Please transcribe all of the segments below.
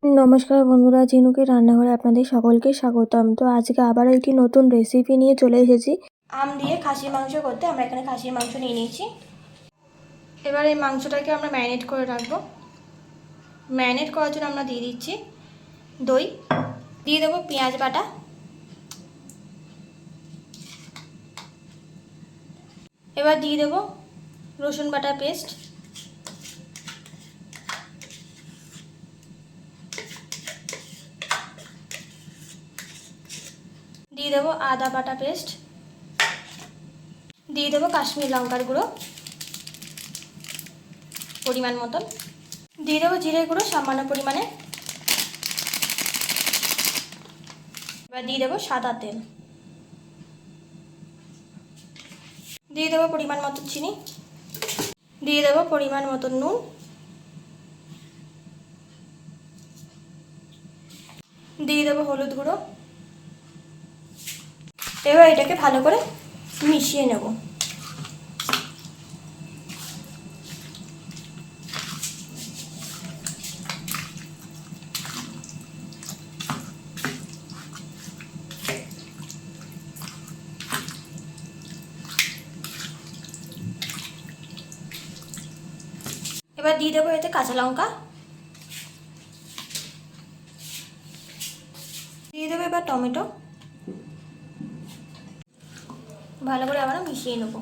নমস্কার বন্ধুরা, ঝিনুকের রান্নাঘরে আপনাদের সকলকে স্বাগতম। তো আজকে আবার একটি নতুন রেসিপি নিয়ে চলে এসেছি। আম দিয়ে খাসির মাংস করতে আমরা এখানে খাসির মাংস নিয়ে নিয়েছি। এবার এই মাংসটাকে আমরা ম্যারিনেট করে রাখবো। ম্যারিনেট করার জন্য আমরা দিয়ে দিচ্ছি দই, দিয়ে দেবো পেঁয়াজ বাটা, এবার দিয়ে দেবো রসুন বাটা পেস্ট, দিয়ে দেবো আদা বাটা পেস্ট, দিয়ে দেবো কাশ্মীর লঙ্কার গুঁড়ো পরিমাণ মতন, দিয়ে দেবো জিরে গুঁড়ো সামান্য পরিমাণে, এবার দিয়ে দেবো সাদা তেল, দিয়ে দেবো পরিমাণ মতো চিনি, দিয়ে দেবো পরিমাণ মতো নুন, দিয়ে দেবো হলুদ গুঁড়ো। এবার এটাকে ভালো করে মিশিয়ে নেব। এবার দিয়ে দেবো এতে কাঁচা লঙ্কা, দিয়ে দেবো এবার টমেটো, ভালো করে আবার মিশিয়ে নেব।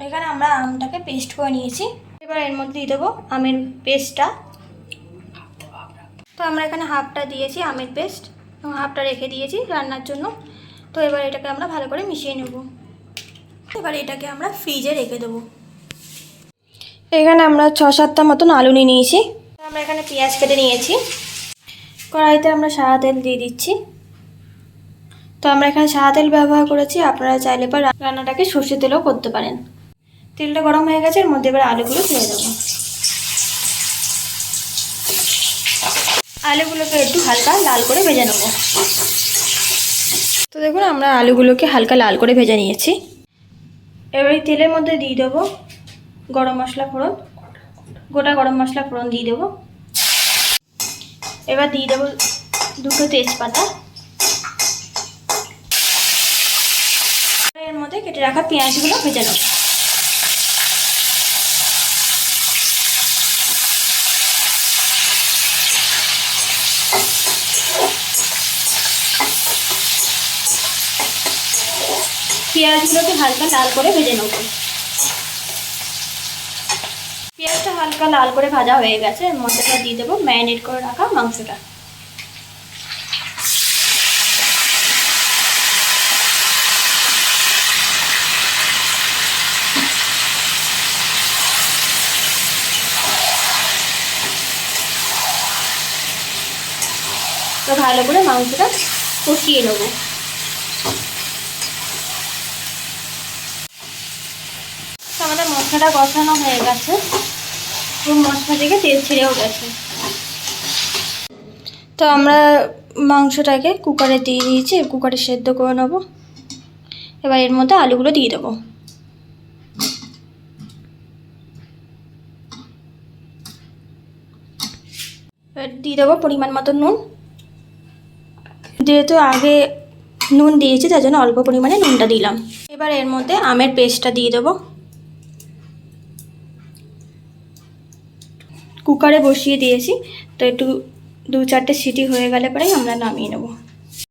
এখানে আমরা আমটাকে পেস্ট করে নিয়েছি। এবার এর মধ্যে দিয়ে দেবো আমের পেস্টটা। তো আমরা এখানে হাফটা দিয়েছি আমের পেস্ট এবং হাফটা রেখে দিয়েছি রান্নার জন্য। তো এবার এটাকে আমরা ভালো করে মিশিয়ে নেব। এবার এটাকে আমরা ফ্রিজে রেখে দেবো। এখানে আমরা 6-7টা মতন আলু নিয়ে নিয়েছি। আমরা এখানে পেঁয়াজ কেটে নিয়েছি। কড়াইতে আমরা সাদা তেল দিয়ে দিচ্ছি। তো আমরা এখানে সাদা তেল ব্যবহার করেছি, আপনারা চাইলে এবার রান্নাটাকে সর্ষে তেলেও করতে পারেন। তেলটা গরম হয়ে গেছে, এর মধ্যে এবার আলুগুলো ছেড়ে দেবো। আলুগুলোকে একটু হালকা লাল করে ভেজে নেব। তো দেখুন আমরা আলুগুলোকে হালকা লাল করে ভেজে নিয়েছি। এবার এই তেলের মধ্যে দিয়ে দেবো গরম মশলা ফোড়ন, গোটা গরম মশলা ফোড়ন দিয়ে দেবো। এবার দিয়ে দেবো 2টো তেজপাতা, এর মধ্যে কেটে রাখা পেঁয়াজগুলো ভেজে নেব। পেঁয়াজগুলোকে হালকা লাল করে ভেজে নেব। পেঁয়াজটা হালকা লাল করে ভাজা হয়ে গেছে, এর মধ্যে দিয়ে দেবো ম্যারিনেট করে রাখা মাংসটা। তো ভালো করে মাংসটা কষিয়ে নেব। আমাদের মশলাটা কষানো হয়ে গেছে এবং মশলা থেকে তেল ছেড়েও গেছে। তো আমরা মাংসটাকে কুকারে দিয়ে দিয়েছি, কুকারে সেদ্ধ করে নেব। এবার এর মধ্যে আলুগুলো দিয়ে দেবো। এবার দিয়ে দেবো পরিমাণ মতো নুন। যেহেতু আগে নুন দিয়েছি তার জন্য অল্প পরিমাণে নুনটা দিলাম। এবার এর মধ্যে আমের পেস্টটা দিয়ে দেবো। কুকারে বসিয়ে দিয়েছি, তো একটু 2-4টে সিটি হয়ে গেলে পরেই আমরা নামিয়ে নেব।